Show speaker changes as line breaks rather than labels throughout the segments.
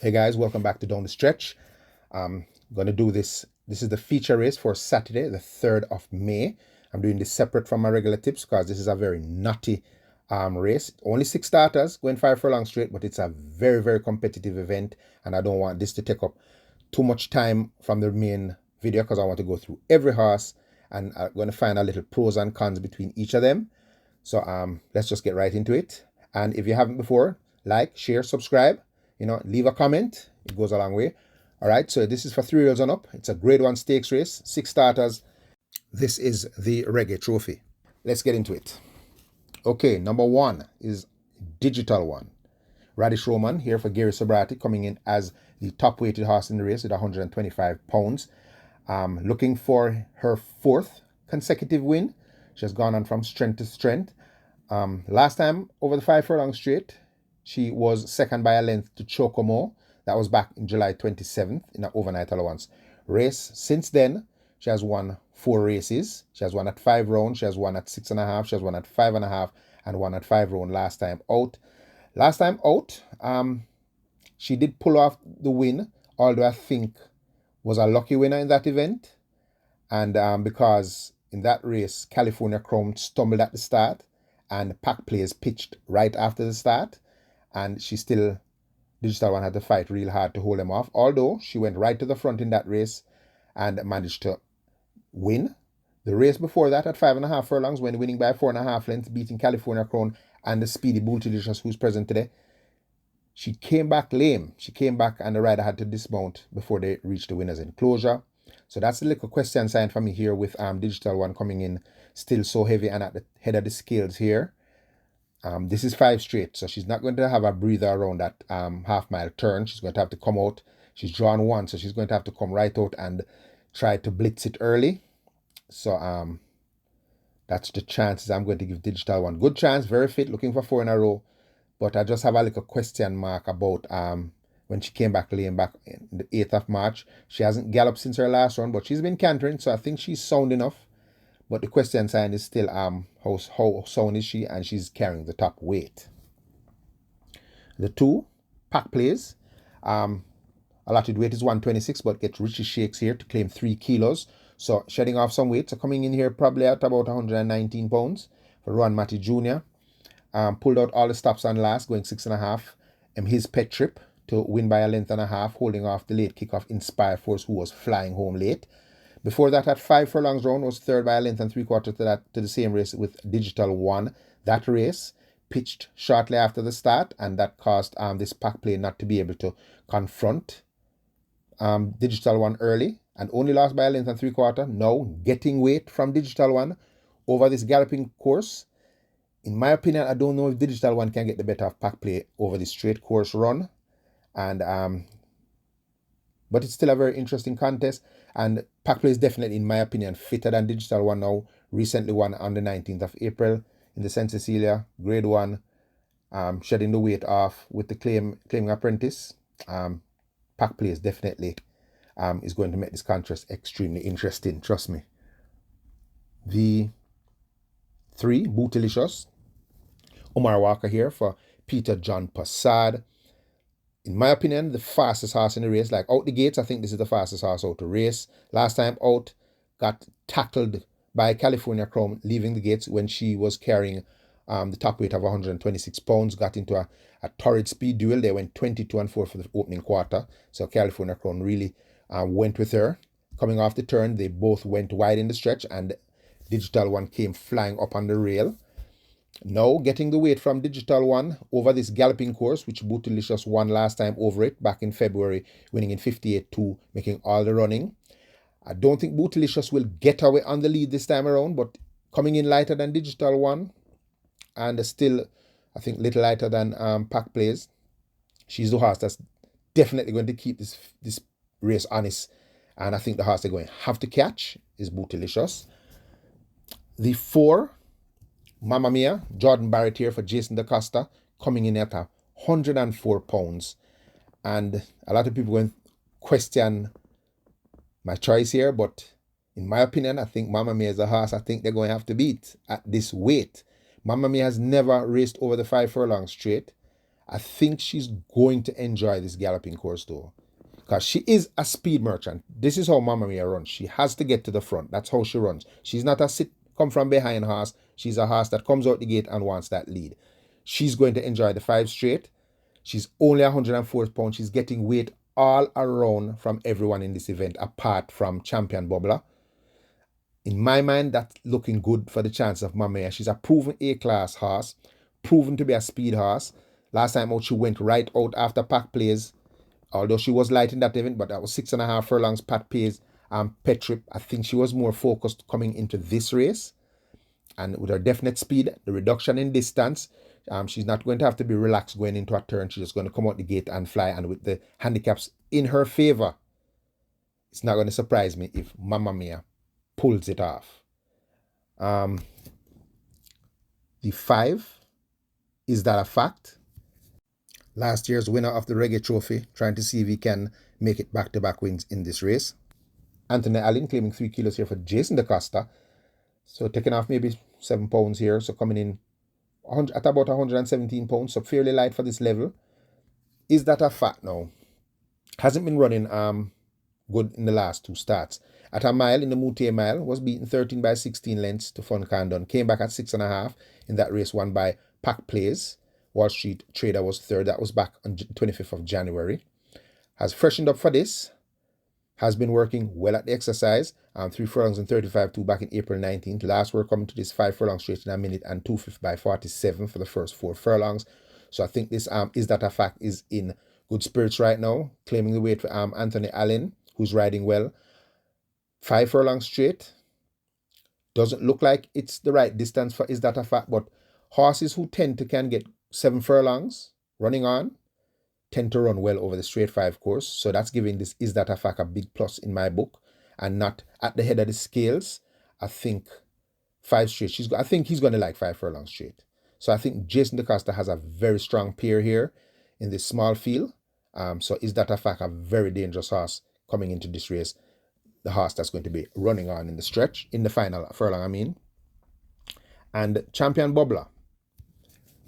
Hey guys, welcome back to Down the Stretch. I'm going to do this. This is the feature race for Saturday, the 3rd of May. I'm doing this separate from my regular tips because this is a very nutty race. Only 6 starters going 5 furlongs straight, but it's a very, very competitive event. And I don't want this to take up too much time from the main video because I want to go through every horse. And I'm going to find a little pros and cons between each of them. So let's just get right into it. And if you haven't before, like, share, subscribe. Leave a comment. It goes a long way. All right, so this is for 3-year-olds and up. It's a grade 1 stakes race, 6 starters. This is the Reggae Trophy. Let's get into it. Okay, number 1 is Digital One. Radish Roman here for Gary Sobrati, coming in as the top weighted horse in the race with 125 pounds. Looking for her 4th consecutive win. She has gone on from strength to strength. Last time over the 5 furlong straight, she was second by a length to Chocomo. That was back in July 27th in an overnight allowance race. Since then, she has won 4 races. She has won at 5 rounds. She has won at 6.5. She has won at 5.5 and won at 5 rounds last time out. Last time out, she did pull off the win, although I think was a lucky winner in that event. And because in that race, California Chrome stumbled at the start and pack players pitched right after the start. And Digital One had to fight real hard to hold them off. Although she went right to the front in that race and managed to win. The race before that at 5.5 furlongs, when winning by 4.5 lengths, beating California Crown and the speedy Bootilicious, who's present today. She came back lame. She came back and the rider had to dismount before they reached the winner's enclosure. So that's a little question sign for me here with Digital One coming in still so heavy and at the head of the scales here. This is 5 straight, so she's not going to have a breather around that half-mile turn. She's going to have to come out. She's drawn 1, so she's going to have to come right out and try to blitz it early. So that's the chances I'm going to give Digital One. Good chance, very fit, looking for 4 in a row. But I just have a little question mark about when she came back lame back in the 8th of March. She hasn't galloped since her last run, but she's been cantering, so I think she's sound enough. But the question sign is still how sound is she, and she's carrying the top weight. The 2 pack plays. Allotted weight is 126, but get Richie Shakes here to claim 3 kilos. So shedding off some weight. So coming in here probably at about 119 pounds for Ron Matty Jr. Pulled out all the stops on last, going 6.5. His pet trip to win by a length and a half, holding off the late kickoff Inspire Force, who was flying home late. Before that, at 5 furlongs round, was 3rd by a length and 3/4 to the same race with Digital One. That race pitched shortly after the start, and that caused this pack play not to be able to confront Digital One early, and only lost by a length and 3/4. Now, getting weight from Digital One over this galloping course. In my opinion, I don't know if Digital One can get the better of pack play over the straight course run. And but it's still a very interesting contest. And pack play is definitely, in my opinion, fitter than Digital One now. Recently won on the 19th of April in the St. Cecilia, grade 1, shedding the weight off with the claiming apprentice. Pack play is definitely is going to make this contest extremely interesting, trust me. The 3, Bootilicious. Omar Walker here for Peter John Passad. In my opinion, the fastest horse in the race. Like out the gates, I think this is the fastest horse out to race. Last time out, got tackled by California Chrome leaving the gates when she was carrying the top weight of 126 pounds. Got into a torrid speed duel. They went 22-4 for the opening quarter. So California Chrome really went with her. Coming off the turn, they both went wide in the stretch, and Digital One came flying up on the rail. Now getting the weight from Digital One over this galloping course, which Bootilicious won last time over it back in February, winning in 58-2, making all the running. I don't think Bootilicious will get away on the lead this time around, but coming in lighter than Digital One, and still, I think, little lighter than pack plays. She's the horse that's definitely going to keep this race honest, and I think the horse they're going to have to catch is Bootilicious. The 4, Mamma Mia, Jordan Barrett here for Jason DaCosta, coming in at 104 pounds. And a lot of people going to question my choice here, but in my opinion, I think Mamma Mia is a horse I think they're going to have to beat at this weight. Mamma Mia has never raced over the 5 furlongs straight. I think she's going to enjoy this galloping course though, because she is a speed merchant. This is how Mamma Mia runs. She has to get to the front. That's how she runs. She's not a come from behind horse. She's a horse that comes out the gate and wants that lead. She's going to enjoy the 5 straight. She's only 104 pounds. She's getting weight all around from everyone in this event, apart from Champion Bubbler. In my mind, that's looking good for the chance of Mamma Mia. She's a proven A-class horse, proven to be a speed horse. Last time out, she went right out after Pack Plays, although she was light in that event, but that was 6.5 furlongs, Pat Plays, Pet Trip. I think she was more focused coming into this race. And with her definite speed, the reduction in distance, she's not going to have to be relaxed going into a turn. She's just going to come out the gate and fly. And with the handicaps in her favor, it's not going to surprise me if Mamma Mia pulls it off. The 5, Is That a Fact? Last year's winner of the Reggae Trophy, trying to see if he can make it back-to-back wins in this race. Anthony Allen claiming 3 kilos here for Jason DaCosta. So taking off maybe 7 pounds here. So coming in at about 117 pounds. So fairly light for this level. Is That a Fact now? Hasn't been running good in the last 2 starts. At a mile, in the Moutier Mile, was beaten 13 by 16 lengths to Fun Candon. Came back at 6.5 in that race, won by Pack Plays. Wall Street Trader was 3rd. That was back on 25th of January. Has freshened up for this. Has been working well at the exercise. 3 furlongs and 35.2 back in April 19th. Last we're coming to this 5 furlong straight in a minute and 2/5 by 47 for the first 4 furlongs. So I think this Is That a Fact is in good spirits right now. Claiming the weight for Anthony Allen, who's riding well. 5 furlongs straight. Doesn't look like it's the right distance for Is That a Fact, but horses who can get 7 furlongs running on tend to run well over the straight 5 course. So that's giving this Is That a Fact a big plus in my book, and not at the head of the scales. I think 5 straight. I think he's going to like 5 furlongs straight. So I think Jason DaCosta has a very strong pair here in this small field. So Is That a Fact, a very dangerous horse coming into this race. The horse that's going to be running on in the stretch, in the final furlong, I mean. And Champion Bubbler,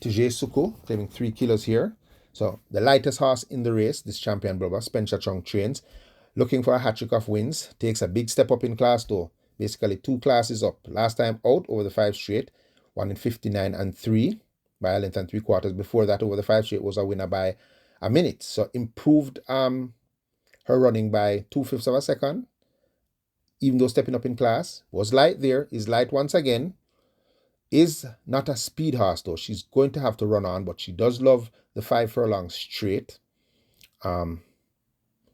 Tijay Suko, claiming 3 kilos here. So the lightest horse in the race, this Champion Bubbler, Spencer Chung trains, looking for a hat-trick of wins. Takes a big step up in class though. Basically 2 classes up. Last time out over the 5 straight, won in 59 and 3 by a length and 3/4. Before that, over the 5 straight, was a winner by a minute. So improved her running by 2/5 of a second. Even though stepping up in class, was light there, is light once again. Is not a speed horse though. She's going to have to run on, but she does love the 5 furlongs straight.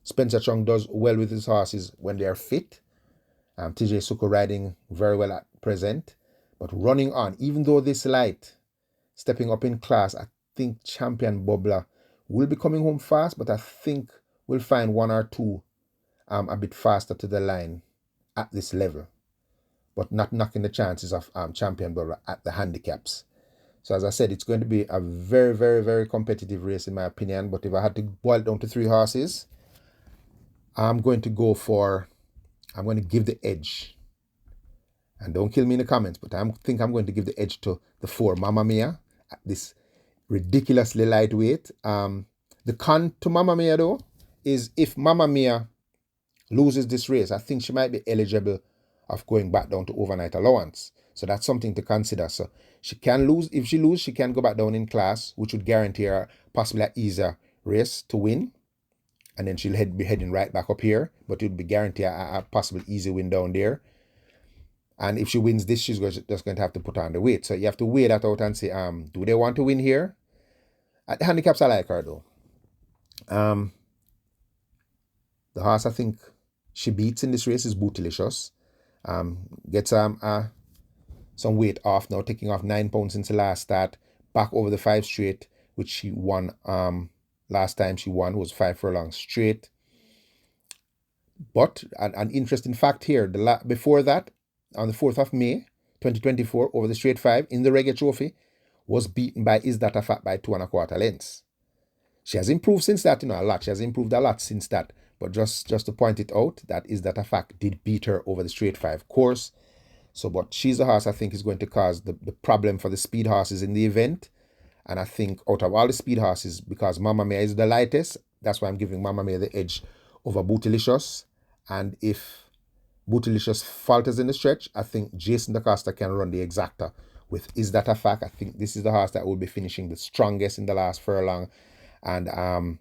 Spencer Chung does well with his horses when they are fit. TJ Suko riding very well at present, but running on, even though this light, stepping up in class, I think Champion Bubbler will be coming home fast, but I think we'll find 1 or 2 a bit faster to the line at this level, but not knocking the chances of Champion Bubbler at the handicaps. So as I said, it's going to be a very, very, very competitive race in my opinion. But if I had to boil it down to 3 horses, I'm going to give the edge. And don't kill me in the comments, but I think I'm going to give the edge to the 4, Mamma Mia, at this ridiculously lightweight. The con to Mamma Mia though is if Mamma Mia loses this race, I think she might be eligible of going back down to overnight allowance. So that's something to consider. So she can lose. If she loses, she can go back down in class, which would guarantee her possibly an easier race to win. And then she'll be heading right back up here, but it would be guaranteed a possible easy win down there. And if she wins this, she's just going to have to put on the weight. So you have to weigh that out and say, do they want to win here? At the handicaps, I like her though. The horse I think she beats in this race is Bootilicious. Gets some weight off now, taking off 9 pounds since the last start. Back over the 5 straight, which she won. Last time she won was 5 furlongs straight. But an interesting fact here, before that, on the 4th of May, 2024, over the straight 5 in the Reggae Trophy, was beaten by Is That a Fact by 2.25 lengths. She has improved since that, a lot. She has improved a lot since that. But just to point it out, that Is That a Fact did beat her over the straight 5 course. So, but she's a horse I think is going to cause the problem for the speed horses in the event. And I think out of all the speed horses, because Mamma Mia is the lightest, that's why I'm giving Mamma Mia the edge over Bootilicious. And if Bootilicious falters in the stretch, I think Jason DaCosta can run the exacta with Is That a Fact. I think this is the horse that will be finishing the strongest in the last furlong, and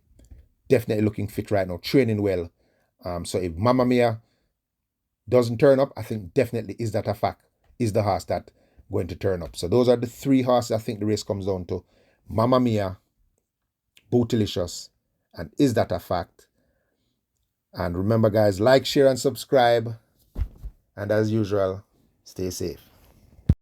definitely looking fit right now, training well. So if Mamma Mia doesn't turn up, I think definitely Is That a Fact is the horse that going to turn up. So those are the three horses I think the race comes down to: Mamma Mia, Bootilicious, and Is That a Fact. And remember, guys, like, share, and subscribe. And as usual, stay safe.